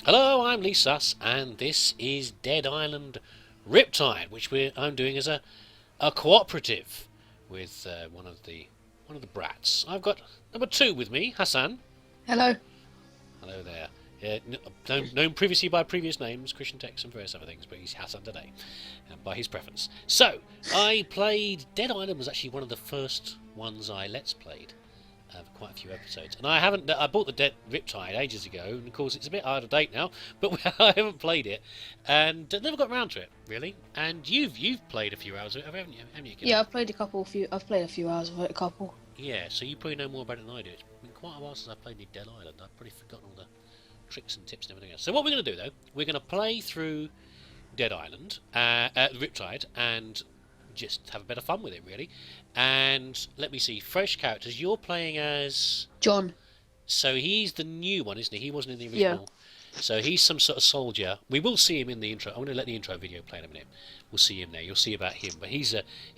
Hello, I'm leesusss, and this is Dead Island Riptide, which I'm doing as a cooperative with one of the brats. I've got number 2 with me, Hassan. Hello. Hello there. Known previously by previous names, KrishnTex and various other things, but he's Hassan today, by his preference. So, I played Dead Island. Was actually one of the first ones I let's played. For quite a few episodes, and I bought the Dead Riptide ages ago, and of course it's a bit out of date now, but I haven't played it, and never got around to it really. And you've played a few hours of it, haven't you? Yeah, I've played a few hours of it, a couple. Yeah, so you probably know more about it than I do. It's been quite a while since I played the Dead Island. I've pretty forgotten all the tricks and tips and everything else. So what we're going to do though, we're going to play through Dead Island, Riptide, and just have a bit of fun with it really. And let me see, fresh characters. You're playing as John. So he's the new one, isn't he? He wasn't in the original. Yeah. So he's some sort of soldier. We will see him in the intro. I'm going to let the intro video play in a minute. We'll see him there. You'll see about him, but he's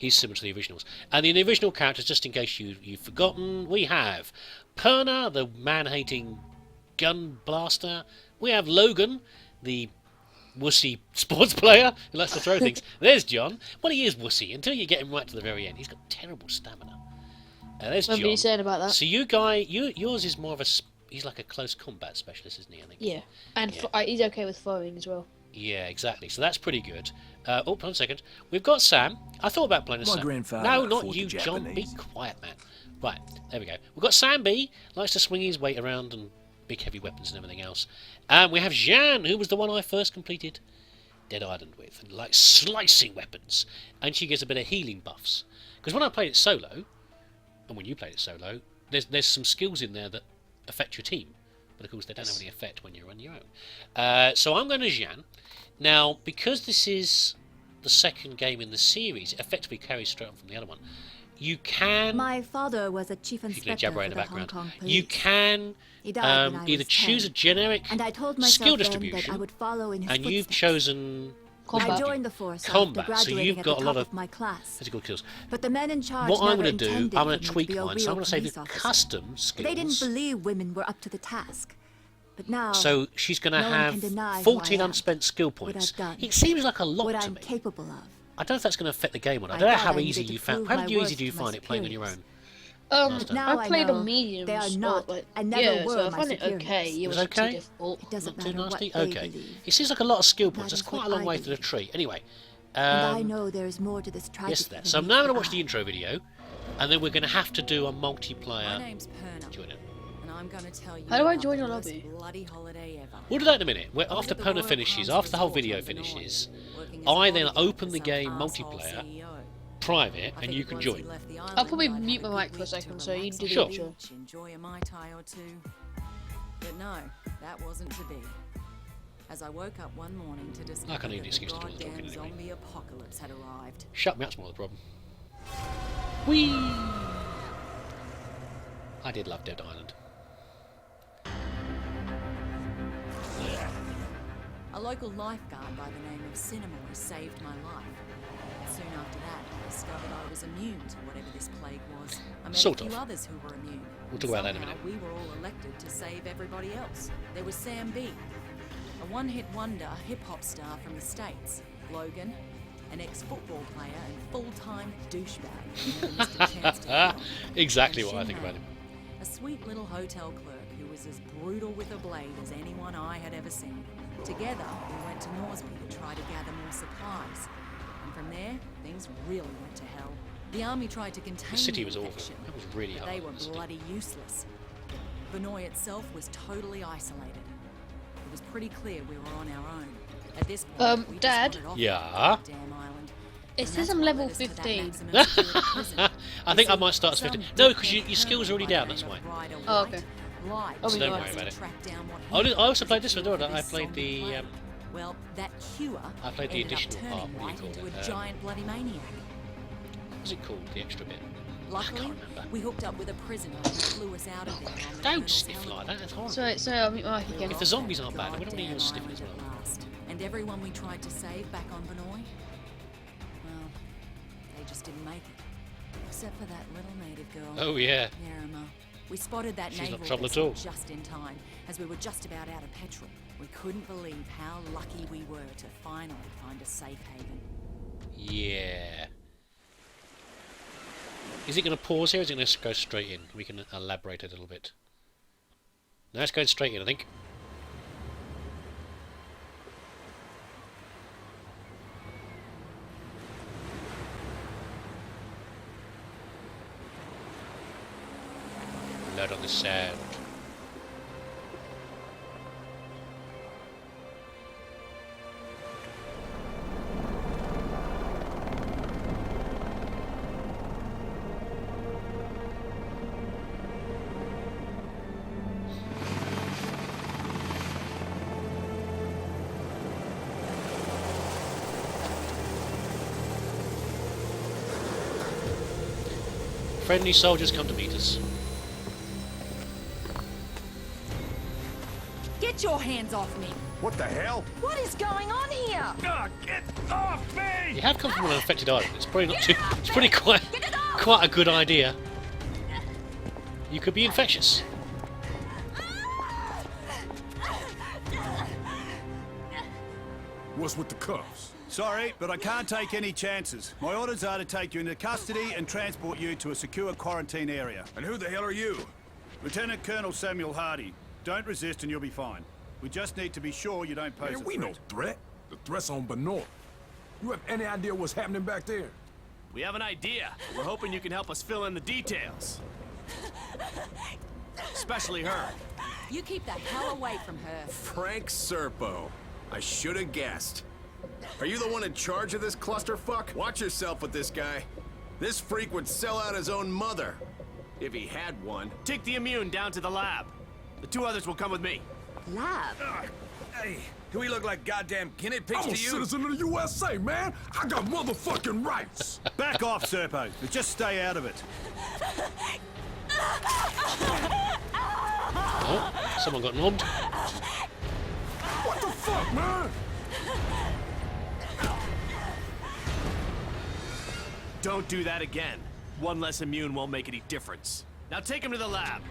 similar to the originals. And the original characters, just in case you've forgotten, we have Perna, the man-hating gun blaster. We have Logan, the wussy sports player who likes to throw things. There's John. Well, he is wussy until you get him right to the very end. He's got terrible stamina. There's John. What are you saying about that? So yours is more of he's like a close combat specialist, isn't he? I think. Yeah, and yeah. He's okay with firing as well. Yeah, exactly. So that's pretty good. Hold on a second. We've got Sam. I thought about playing as Sam. Grandfather No, not you, John. Be quiet, man. Right, there we go. We've got Sam B. Likes to swing his weight around and big heavy weapons and everything else. And we have Jeanne, who was the one I first completed Dead Island with, and like slicing weapons. And she gets a bit of healing buffs. Because when I played it solo, and when you played it solo, there's some skills in there that affect your team. But of course they don't have any effect when you're on your own. So I'm going to Jeanne. Now, because this is the second game in the series, it effectively carries straight on from the other one. You can... My father was a chief inspector for the Hong Kong police. You can either choose a generic skill distribution, that I would follow in his and you've chosen combat. I joined the force combat, so you've got a lot of my class. physical skills. But the men in charge what I'm going to do, I'm going to tweak mine, so I'm going to say the custom skills. They didn't believe women were up to the task. But now, so she's going to have 14 unspent skill points. It seems like a lot what to I'm me. capable of. I don't know if that's going to affect the game or not. I don't know how easy you found. How easy do you find it playing on your own? I played on medium. They are not. I never yeah, were so I my find it superiors. okay. It was okay. too difficult. It doesn't not too matter nasty. what Okay. they believe. It seems like a lot of skill points. That's That is quite a what long I way to the believe. tree. Anyway. And I know there is more to this tragedy. Yes, there. So I'm now going to watch the intro video, and then we're going to have to do a multiplayer. My name's Perna. Join it. And I'm going to tell you. How do I about join the your most lobby? bloody holiday ever. We'll do that in a minute. After Perna finishes, after the whole video finishes, I then open the game multiplayer, private, and you can join. I'll probably mute my mic for a second, so you do the intro. Enjoy a Mai Tai or two. But no, that wasn't to be. As I woke up one morning to discover I can't even that excuse the to do the talking goddamn anyway. zombie apocalypse had arrived. Shut me, that's more the problem. Whee! I did love Dead Island. A local lifeguard by the name of Cinema saved my life. Soon after that, I discovered I was immune to whatever this plague was. I met Sort a few of. others who were immune. We'll talk about that in a Somehow, minute. we were all elected to save everybody else. There was Sam B, a one-hit wonder hip-hop star from the States. Logan, an ex-football player and full-time douchebag who never missed a chance to get on. Exactly And what I think Shinran, about him. a sweet little hotel clerk who was as brutal with a blade as anyone I had ever seen. Together, we went to Moresby to try to gather more supplies. And from there, things really went to hell. The army tried to contain The city the was awful. infection, It was really but hard. they were bloody useless. Banoi itself was totally isolated. It was pretty clear we were on our own. At this point, we just Dad? wanted off Yeah? the damn island. It And says that's I'm what level led us to that 15. maximum security prison. I think I might start as 50. No, because your skills are already down, that's why. Oh, okay. So don't worry about it. I also played this one, don't I? I played the... Well, that cure I played the ended up additional part, turning what White do you into call a it? giant bloody maniac. What's it called? The extra bit? Luckily, can't remember. we hooked up with a prisoner who flew us out of there. on the Don't Colonel's sniff like helicopter. that, that's horrible. So I'll mute my mic again. If the zombies aren't bad, we don't need Goddamn you sniffing as island well. at last. And everyone we tried to save back on Banoi, well, they just didn't make it. Except for that little native girl, Oh, yeah. Nerima. We spotted that She's not naval trouble at vessel all. just in time, as we were just about out of petrol. We couldn't believe how lucky we were to finally find a safe haven. Yeah. Is it going to pause here or is it going to go straight in? We can elaborate a little bit. No, it's going straight in, I think. Blood on the sand. Friendly soldiers come to meet us. Get your hands off me! What the hell? What is going on here? Get off me! You have come from an infected island. It's probably not too. It's pretty quite a good idea. You could be infectious. What's with the cuffs? Sorry, but I can't take any chances. My orders are to take you into custody and transport you to a secure quarantine area. And who the hell are you? Lieutenant Colonel Samuel Hardy. Don't resist and you'll be fine. We just need to be sure you don't pose Man, a we threat. no threat. The threat's on Banoi. You have any idea what's happening back there? We have an idea. We're hoping you can help us fill in the details. Especially her. You keep the hell away from her. Frank Serpo. I should have guessed. Are you the one in charge of this clusterfuck? Watch yourself with this guy. This freak would sell out his own mother. If he had one. Take the immune down to the lab. The two others will come with me. Lab? Hey, do we look like goddamn guinea pigs I'm a to you? citizen of the USA, man. I got motherfucking rights. Back off, Serpo. But just stay out of it. Oh, someone got knobbed. What the fuck, man? Don't do that again. One less immune won't make any difference. Now take him to the lab.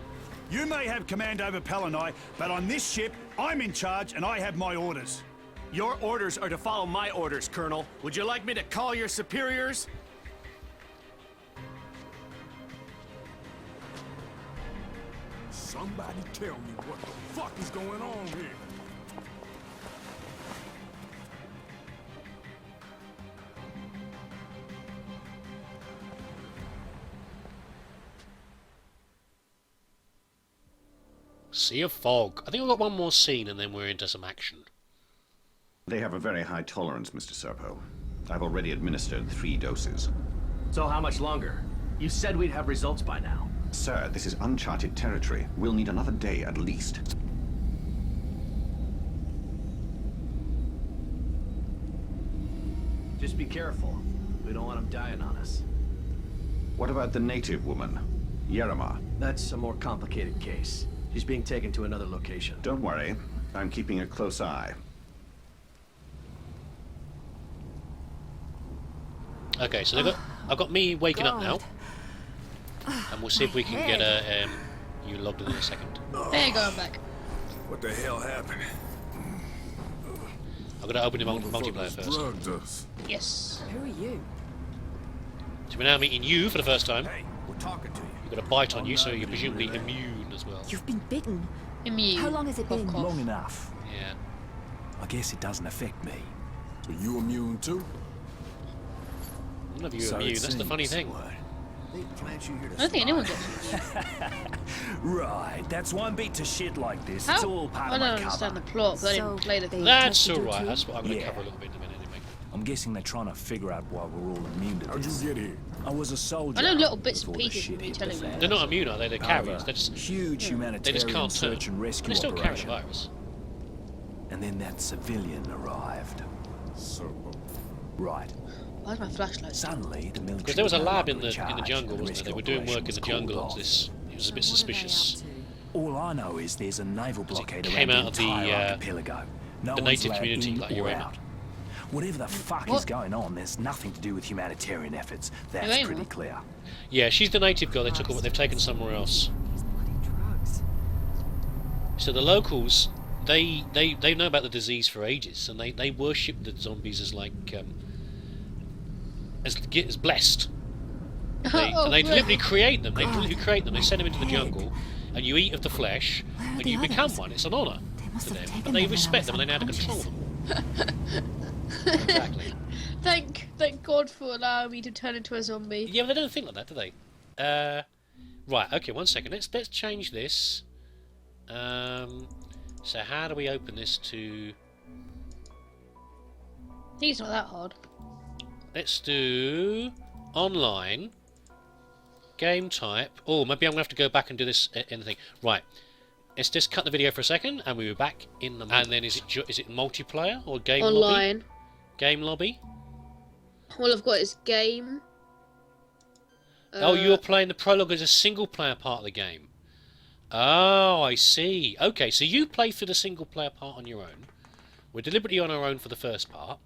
You may have command over Banoi, but on this ship, I'm in charge and I have my orders. Your orders are to follow my orders, Colonel. Would you like me to call your superiors? Somebody tell me what the fuck is going on here. Sea of fog. I think we've got one more scene and then we're into some action. They have a very high tolerance, Mr. Serpo. I've already administered 3 doses. So how much longer? You said we'd have results by now. Sir, this is uncharted territory. We'll need another day at least. Just be careful. We don't want them dying on us. What about the native woman, Yerima? That's a more complicated case. She's being taken to another location. Don't worry. I'm keeping a close eye. Okay, so I've got me waking up now. And we'll see if we can get a you logged in a second. There you go, I'm back. What the hell happened? I've got to open the multiplayer Motherfuckers first. drugged us. Yes. Who are you? So we're now meeting you for the first time. Hey, we're talking to you. You've got a bite on you, so you're presumably immune as well. You've been bitten. Immune. How long has it been? Cough, cough. Long enough. Yeah. I guess it doesn't affect me. So you immune too? None of you So are it immune, that's the funny seems. thing. What? They plant you here to I don't think anyone gets Right, that's one beat to shit like this. How? It's all part I of don't my understand cover. the plot, because I So didn't play the they That's tested you alright, too? that's what I'm going to Yeah. cover a little bit in a minute anyway. I'm guessing they're trying to figure out why we're all immune to How'd this. you get here? I was a soldier. I know little bits and before the pieces shit from you hit the telling me. fan. They're not immune, are they? They're carriers. They're just, Huge they humanitarian just can't turn. search and rescue They still carry the operation. virus. And then that civilian arrived. Serpo. Right. Where's my flashlight? Suddenly, the military. Because there was a no lab longer in the charge, jungle, and the wasn't there? They rescue were doing work in operation the was jungle called on off. this. It was a bit So what are they suspicious. up to? All I know is there's a naval blockade it around came the out of the, entire archipelago. No the one's native allowed community, in like or Yerima. out. Whatever the fuck is What? going on, there's nothing to do with humanitarian efforts. That's Yerima? pretty clear. Yeah, she's the native girl they took over. They've taken somewhere else. So the locals, they know about the disease for ages, and they worship the zombies as like as blessed. And they deliberately create them. They deliberately create them. They send them into the jungle, and you eat of the flesh, and you become one. It's an honour to them, but they respect them and they know how to control them. Exactly. Thank God for allowing me to turn into a zombie. Yeah, but they don't think like that, do they? Right. Okay. 1 second. Let's change this. So how do we open this to? I think it's not that hard. Let's do online. Game type. Oh, maybe I'm going to have to go back and do this in the thing. Right. Let's just cut the video for a second, and we'll be back in the... And then is it multiplayer or game lobby? Online. Game lobby? All I've got is game. Oh, you're playing the prologue as a single-player part of the game. Oh, I see. Okay, so you play through the single-player part on your own. We're deliberately on our own for the first part.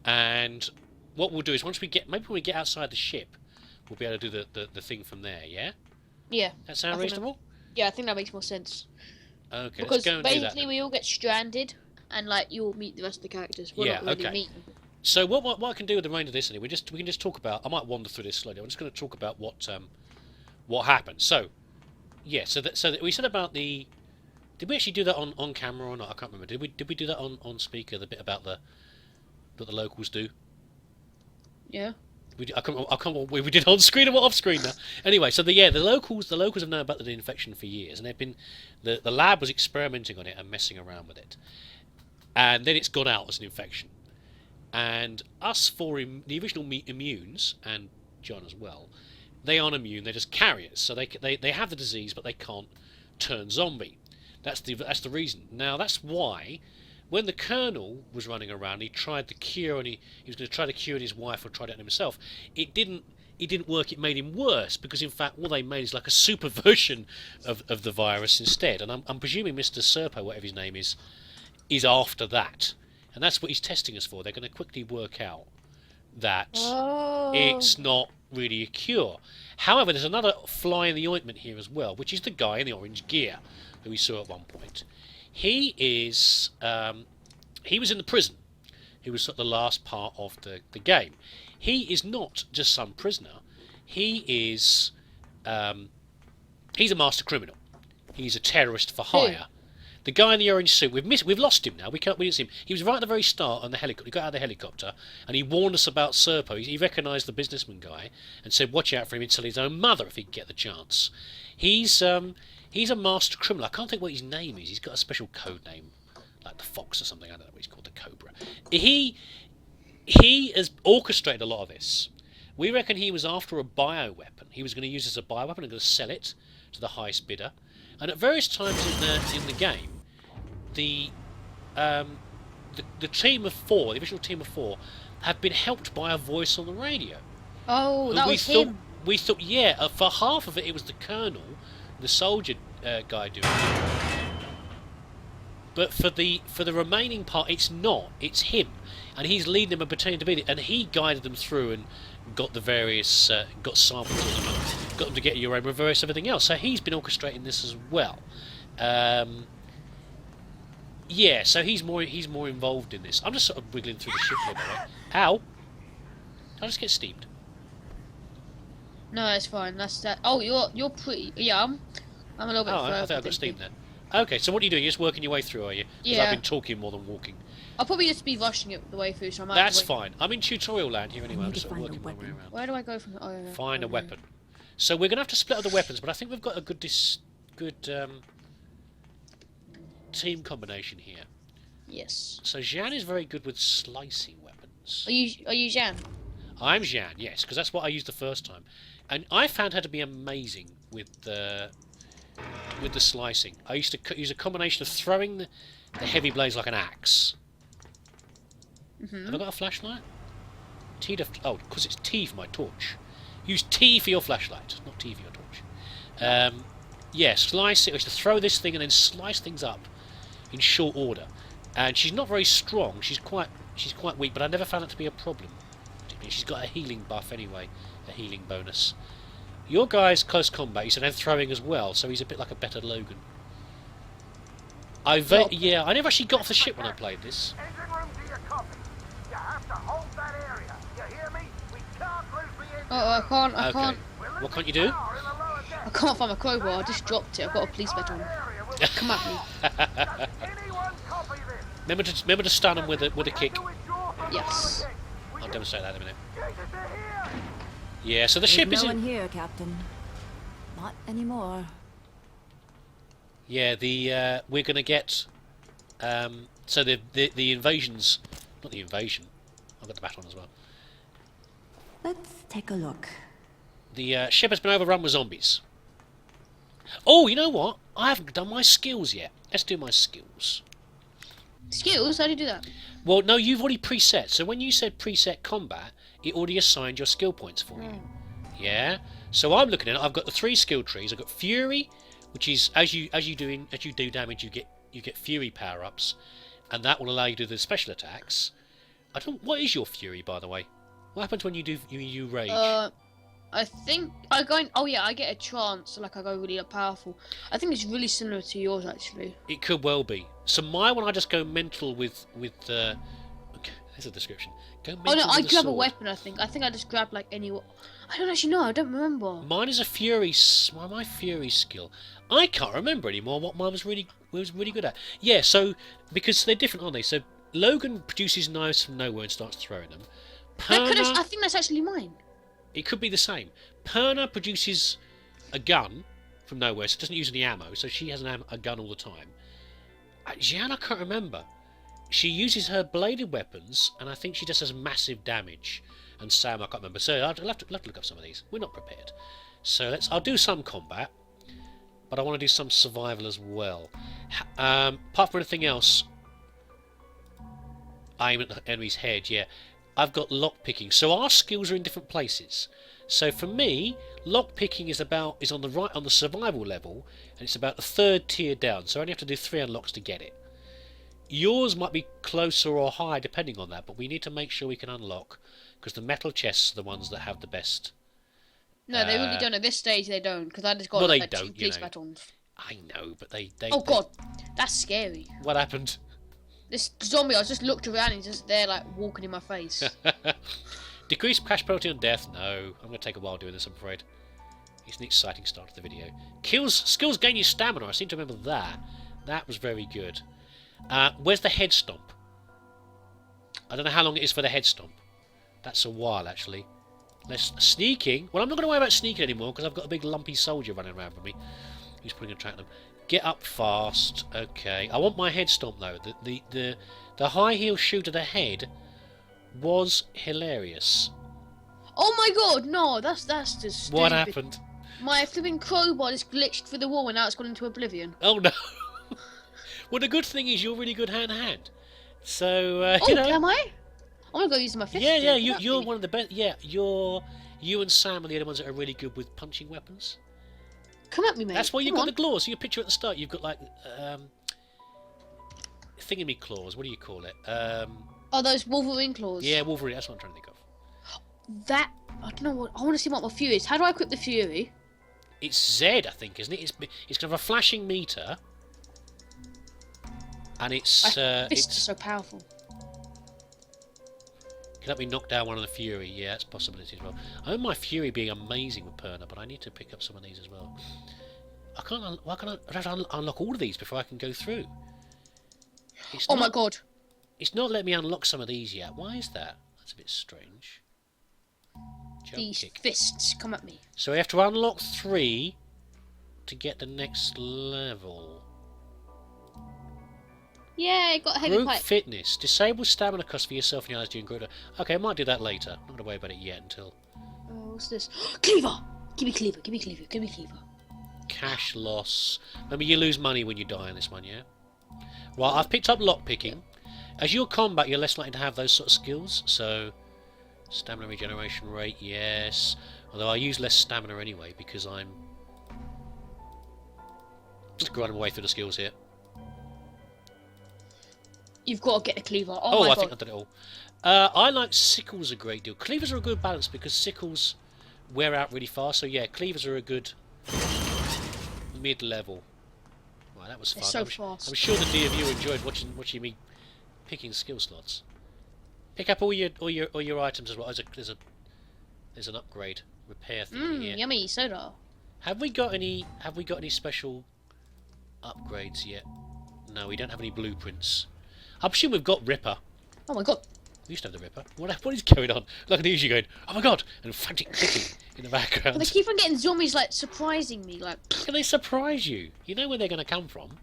And what we'll do is maybe when we get outside the ship, we'll be able to do the thing from there, yeah? Yeah. That sound reasonable? Yeah, I think that makes more sense. Okay, because let's go and do that. basically we all get stranded, and like you'll meet the rest of the characters. We're not really meeting. So what I can do with the remainder of this, anyway, we can just talk about. I might wander through this slowly. I'm just going to talk about what happened. So, yeah. So that we said about the. Did we actually do that on camera or not? I can't remember. Did we do that on speaker? The bit about that the locals do. Yeah. We did on screen and what off screen now. Anyway, so the locals have known about the infection for years, and they've been the lab was experimenting on it and messing around with it, and then it's got out as an infection, and us the original immunes and John as well, they aren't immune, they're just carriers, so they have the disease but they can't turn zombie. That's the reason. Now that's why. When the Colonel was running around, he tried the cure, and he was going to try to cure his wife, or tried it on himself. It didn't work. It made him worse, because in fact, all they made is like a super version of the virus instead. And I'm presuming Mr. Serpo, whatever his name is after that, and that's what he's testing us for. They're going to quickly work out that it's not really a cure. However, there's another fly in the ointment here as well, which is the guy in the orange gear who we saw at one point. He is. He was in the prison. He was at the last part of the game. He is not just some prisoner. He is. He's a master criminal. He's a terrorist for hire. The guy in the orange suit. We've lost him now. We didn't see him. He was right at the very start on the helicopter. He got out of the helicopter and he warned us about Serpo. He recognised the businessman guy and said, "Watch out for him. He'd tell his own mother if he could get the chance." He's a master criminal. I can't think what his name is. He's got a special code name, like the Fox or something. I don't know what he's called, the Cobra. He has orchestrated a lot of this. We reckon he was after a bioweapon. He was going to use it as a bioweapon and going to sell it to the highest bidder. And at various times in the game, the team of four, the original team of four, have been helped by a voice on the radio. Oh, that was him. We thought, yeah, for half of it was the Colonel, the soldier guy doing it, but for the remaining part it's not. It's him, and he's leading them and pretending to be it, and he guided them through and got the various got samples of them, and got them to get uranium and various everything else. So he's been orchestrating this as well. Yeah, so he's more involved in this. I'm just sort of wiggling through the ship here, by the way. Ow! Did I just get steamed? No, it's fine. That's that. Oh, you're pretty. Yeah, I'm a little bit further. I think I got steamed then. Okay, so what are you doing? You're just working your way through, are you? Because Yeah. I've been talking more than walking. I'll probably just be rushing it the way through, so I might. That's fine. I'm in tutorial land here anyway. I'm just sort of find a working my way weapon. around. Where do I go from? Oh, yeah. Find a weapon. So we're going to have to split up the weapons, but I think we've got a good team combination here. Yes. So Jean is very good with slicing weapons. Are you Jan? I'm Jean, yes, because that's what I used the first time, and I found her to be amazing with the slicing. I used to use a combination of throwing the heavy blades like an axe. Have I got a flashlight? T to because it's T for my torch. Use T for your flashlight, not T for your torch. Yeah, slice it. I used to throw this thing and then slice things up in short order. And she's not very strong. She's quite weak, but I never found it to be a problem. She's got a healing buff anyway, a healing bonus. Your guy's close combat, he said, and throwing as well, so he's a bit like a better Logan. Yeah, I never actually got off the ship when I played this. I can't. Okay. What can't you do? I can't find my crowbar. I just dropped it. I've got a police badge on. Come at me. Remember to stun him with a kick. Yes. I'll demonstrate that in a minute. Yeah, so the ship There's is no in... one here, Captain. Not anymore. Yeah, we're gonna get so the invasions, not the invasion. I've got the bat on as well. Let's take a look. The ship has been overrun with zombies. Oh, you know what? I haven't done my skills yet. Let's do my skills. Skills? How do you do that? Well, no, you've already preset. So when you said preset combat, it already assigned your skill points for you. Yeah. So I'm looking at it. I've got the 3 skill trees. I've got Fury, which is as you do damage, you get Fury power ups, and that will allow you to do the special attacks. What is your Fury, by the way? What happens when you rage? I think I go. Oh yeah, I get a chance. Like I go really powerful. I think it's really similar to yours actually. It could well be. So my one, I just go mental with. Okay, there's a description. Go mental. Oh no, I with grab a sword. weapon. I think I just grab like any. I don't actually know. I don't remember. Mine is a Fury. My Fury skill. I can't remember anymore what mine was really good at. Yeah. So because they're different, aren't they? So Logan produces knives from nowhere and starts throwing them. I think that's actually mine. It could be the same. Perna produces a gun from nowhere, so doesn't use any ammo, so she has a gun all the time. Jeanne, I can't remember. She uses her bladed weapons, and I think she just has massive damage. And Sam, I can't remember. So I'll have to look up some of these. We're not prepared. So I'll do some combat, but I want to do some survival as well. Apart from anything else, aim at the enemy's head, yeah. I've got lockpicking, so our skills are in different places. So for me, lockpicking is on the survival level, and it's about the 3rd tier down. So I only have to do 3 unlocks to get it. Yours might be closer or higher depending on that, but we need to make sure we can unlock because the metal chests are the ones that have the best. No, they really don't. At this stage, they don't because I just got they like, don't, 2 police batons. I know, but they. Oh god, that's scary. What happened? This zombie, I just looked around and he's just there like walking in my face. Decrease cash penalty on death? No. I'm going to take a while doing this, I'm afraid. It's an exciting start to the video. Skills gain you stamina. I seem to remember that. That was very good. Where's the head stomp? I don't know how long it is for the head stomp. That's a while, actually. Sneaking. Well, I'm not going to worry about sneaking anymore because I've got a big lumpy soldier running around with me. Who's putting a track on them. Get up fast. Okay. I want my head stomp though. The high heel shoot to the head was hilarious. Oh my god, no, that's just stupid. What happened? My flipping crowbar just glitched through the wall and now it's gone into oblivion. Oh no. Well, the good thing is you're really good hand to hand. So you know. Am I? I'm gonna go use my fist. Yeah, you're one of the best. Yeah, you and Sam are the only ones that are really good with punching weapons. Come at me, mate. That's why you've got the claws. So your picture at the start, you've got like thingamy claws. What do you call it? Oh, those Wolverine claws. Yeah, Wolverine. That's what I'm trying to think of. That I don't know what I want to see what my Fury is. How do I equip the Fury? It's Z, I think, isn't it? It's kind of a flashing meter, and it's My fists are so powerful. Can help me knock down one of the Fury. Yeah, that's a possibility as well. I own my Fury being amazing with Perna, but I need to pick up some of these as well. I can't. Why can't I have to unlock all of these before I can go through? My god! It's not letting me unlock some of these yet. Why is that? That's a bit strange. Jump These kick. fists come at me. So we have to unlock 3 to get the next level. Yeah, got a heavy Group pipe. fitness. Disable stamina cost for yourself and your allies during group. Okay, I might do that later. I'm not going to worry about it yet until... Oh, what's this? Cleaver! Give me cleaver, give me cleaver, give me cleaver. Cash loss. Remember, you lose money when you die in this one, yeah? Right, I've picked up lockpicking. As you're combat, you're less likely to have those sort of skills, so... Stamina regeneration rate, yes. Although I use less stamina anyway, because I'm... just grinding my way through the skills here. You've got to get the cleaver. Oh, my I god. think I did it all. I like sickles a great deal. Cleavers are a good balance because sickles wear out really fast. So yeah, cleavers are a good mid-level. Right, that was fun. They're so fast. I'm sure the dear viewer enjoyed watching me picking skill slots. Pick up all your items as well. There's an upgrade repair thing here. Yummy soda. Have we got any special upgrades yet? No, we don't have any blueprints. I presume we've got Ripper. Oh my god. We used to have the Ripper. What is going on? Look at these, you going, oh my god, and frantic clicking in the background. But they keep on getting zombies like surprising me, like. Can they surprise you? You know where they're going to come from.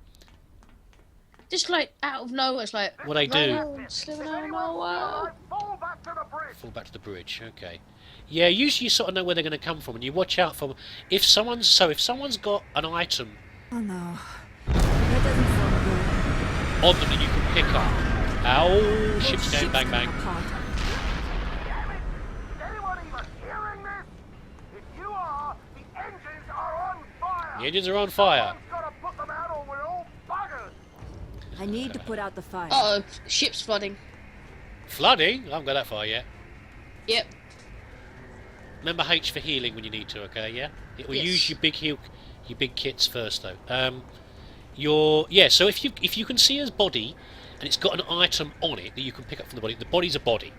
Just like out of nowhere, it's like. What they do? Slipping out of nowhere. Fall back to the bridge. Okay. Yeah, usually you sort of know where they're going to come from, and you watch out for if someone's got an item. Oh no. That doesn't sound good. On them that you can pick up. Oh, ship's going bang bang. The engines are on fire. I need to put out the fire. Uh oh, ship's flooding. Flooding? I haven't got that far yet. Yep. Remember H for healing when you need to, okay, yeah? It will use your big kits first though. So if you can see his body and it's got an item on it that you can pick up from the body's a body.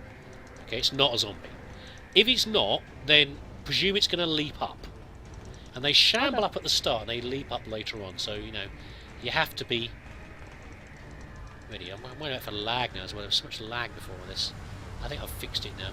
Okay, it's not a zombie. If it's not, then presume it's gonna leap up. And they shamble up at the start and they leap up later on, so you know, you have to be ready. I'm wondering for lag now as well. There was so much lag before this. I think I've fixed it now.